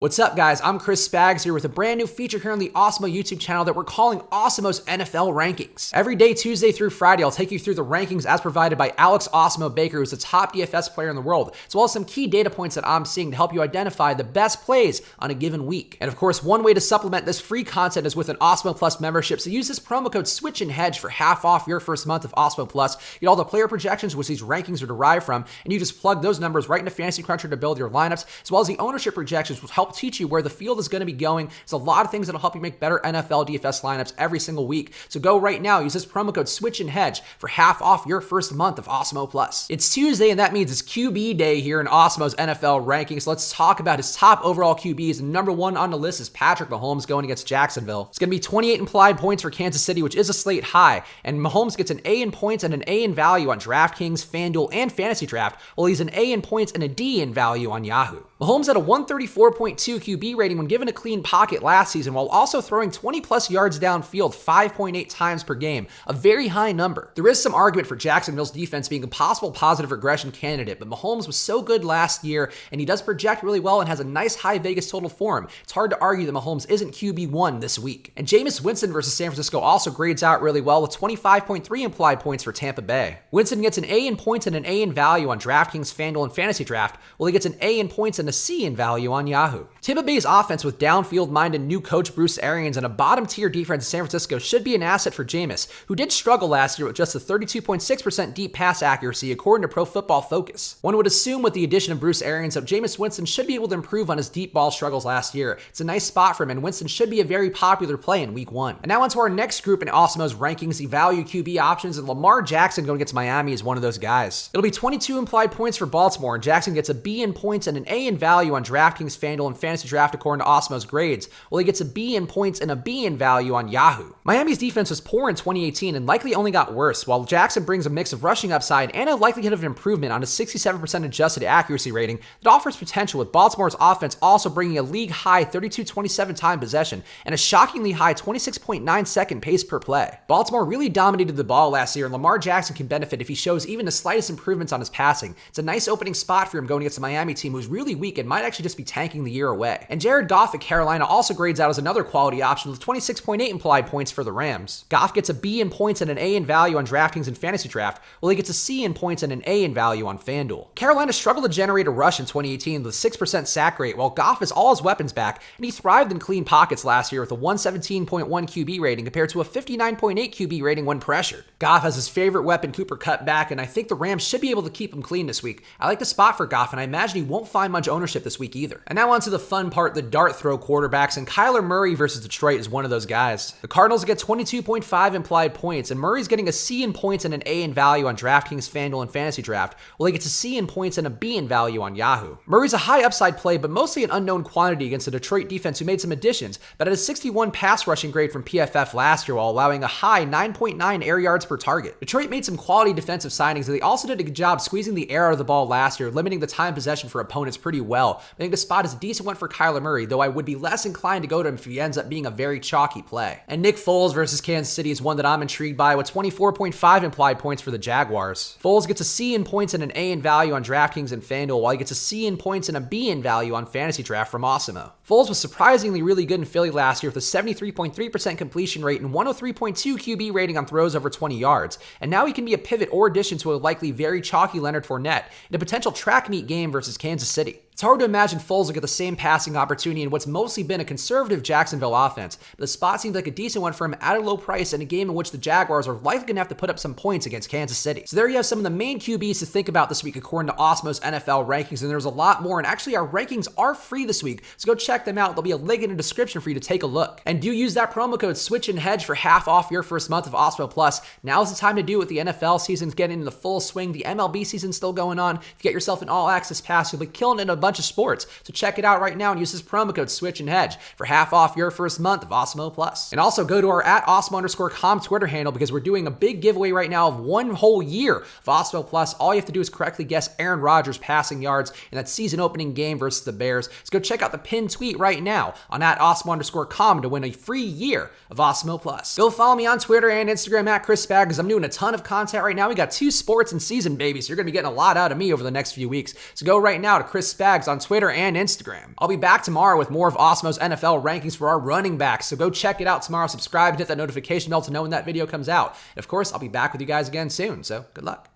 What's up, guys? I'm Chris Spags here with a brand new feature here on the Awesemo YouTube channel that we're calling Awesemo's NFL Rankings. Every day, Tuesday through Friday, I'll take you through the rankings as provided by Alex Awesemo Baker, who's the top DFS player in the world, as well as some key data points that I'm seeing to help you identify the best plays on a given week. And of course, one way to supplement this free content is with an Awesemo Plus membership. So use this promo code Switch and Hedge for half off your first month of Awesemo Plus. You get all the player projections, which these rankings are derived from, and you just plug those numbers right into Fantasy Cruncher to build your lineups, as well as the ownership projections, which help teach you where the field is going to be going. There's a lot of things that'll help you make better NFL DFS lineups every single week. So go right now, use this promo code Switch and Hedge for half off your first month of Awesemo Plus. It's Tuesday, and that means it's QB day here in Awesemo's NFL rankings. So let's talk about his top overall QBs. And number one on the list is Patrick Mahomes going against Jacksonville. It's going to be 28 implied points for Kansas City, which is a slate high. And Mahomes gets an A in points and an A in value on DraftKings, FanDuel, and Fantasy Draft, while he's an A in points and a D in value on Yahoo. Mahomes had a 134.2 QB rating when given a clean pocket last season, while also throwing 20 plus yards downfield 5.8 times per game, a very high number. There is some argument for Jacksonville's defense being a possible positive regression candidate, but Mahomes was so good last year, and he does project really well and has a nice high Vegas total for him. It's hard to argue that Mahomes isn't QB1 this week. And Jameis Winston versus San Francisco also grades out really well with 25.3 implied points for Tampa Bay. Winston gets an A in points and an A in value on DraftKings, FanDuel, and Fantasy Draft, while he gets an A in points and a C in value on Yahoo. Tampa Bay's offense with downfield-minded new coach Bruce Arians and a bottom-tier defense in San Francisco should be an asset for Jameis, who did struggle last year with just a 32.6% deep pass accuracy according to Pro Football Focus. One would assume with the addition of Bruce Arians that Jameis Winston should be able to improve on his deep ball struggles last year. It's a nice spot for him, and Winston should be a very popular play in Week 1. And now on to our next group in Awesemo's rankings, the value QB options, and Lamar Jackson going against Miami is one of those guys. It'll be 22 implied points for Baltimore, and Jackson gets a B in points and an A in value on DraftKings, FanDuel, and Fantasy Draft according to Awesemo's grades, while he gets a B in points and a B in value on Yahoo. Miami's defense was poor in 2018 and likely only got worse, while Jackson brings a mix of rushing upside and a likelihood of an improvement on a 67% adjusted accuracy rating that offers potential, with Baltimore's offense also bringing a league-high 32.27 time possession and a shockingly high 26.9 second pace per play. Baltimore really dominated the ball last year, and Lamar Jackson can benefit if he shows even the slightest improvements on his passing. It's a nice opening spot for him going against a Miami team who's really weak and might actually just be tanking the year away. And Jared Goff at Carolina also grades out as another quality option with 26.8 implied points for the Rams. Goff gets a B in points and an A in value on DraftKings and Fantasy Draft, while he gets a C in points and an A in value on FanDuel. Carolina struggled to generate a rush in 2018 with a 6% sack rate, while Goff has all his weapons back, and he thrived in clean pockets last year with a 117.1 QB rating compared to a 59.8 QB rating when pressured. Goff has his favorite weapon, Cooper Kupp, back, and I think the Rams should be able to keep him clean this week. I like the spot for Goff, and I imagine he won't find much ownership this week either. And now on to the fun part, the dart throw quarterbacks, and Kyler Murray versus Detroit is one of those guys. The Cardinals get 22.5 implied points, and Murray's getting a C in points and an A in value on DraftKings, FanDuel, and Fantasy Draft, while he gets a C in points and a B in value on Yahoo. Murray's a high upside play, but mostly an unknown quantity against the Detroit defense who made some additions, but had a 61 pass rushing grade from PFF last year while allowing a high 9.9 air yards per target. Detroit made some quality defensive signings, and they also did a good job squeezing the air out of the ball last year, limiting the time possession for opponents pretty well. I think the spot is a decent one for Kyler Murray, though I would be less inclined to go to him if he ends up being a very chalky play. And Nick Foles versus Kansas City is one that I'm intrigued by with 24.5 implied points for the Jaguars. Foles gets a C in points and an A in value on DraftKings and FanDuel, while he gets a C in points and a B in value on Fantasy Draft from Awesemo. Foles was surprisingly really good in Philly last year with a 73.3% completion rate and 103.2 QB rating on throws over 20 yards, and now he can be a pivot or addition to a likely very chalky Leonard Fournette in a potential track meet game versus Kansas City. It's hard to imagine Foles will get the same passing opportunity in what's mostly been a conservative Jacksonville offense, but the spot seems like a decent one for him at a low price in a game in which the Jaguars are likely going to have to put up some points against Kansas City. So there you have some of the main QBs to think about this week according to Awesemo's NFL rankings, and there's a lot more, and actually our rankings are free this week, so go check them out. There'll be a link in the description for you to take a look. And do use that promo code Switch and Hedge for half off your first month of Awesemo Plus. Now's the time to do it with the NFL season's getting into the full swing. The MLB season's still going on. If you get yourself an all-access pass, you'll be killing it in a bunch of sports. So check it out right now and use this promo code Switch and Hedge for half off your first month of Awesemo Plus. And also go to our @Awesemo_com Twitter handle because we're doing a big giveaway right now of 1 whole year of Awesemo Plus. All you have to do is correctly guess Aaron Rodgers' passing yards in that season opening game versus the Bears. So go check out the pinned tweet right now on @Awesemo_com to win a free year of Awesemo Plus. Go follow me on Twitter and Instagram @Chris Spags because I'm doing a ton of content right now. We got 2 sports in season, baby, so you're going to be getting a lot out of me over the next few weeks. So go right now to Chris Spags Spags on Twitter and Instagram. I'll be back tomorrow with more of Awesemo's NFL rankings for our running backs, so go check it out tomorrow. Subscribe and hit that notification bell to know when that video comes out. And of course, I'll be back with you guys again soon, so good luck.